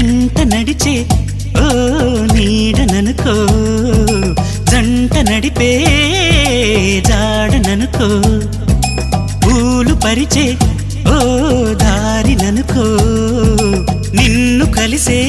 వెంట నడిచే ఓ నీడననుకో జంట నడిపే జాడననుకో పూలు పరిచే ఓ దారిననుకో నిన్ను కలిసే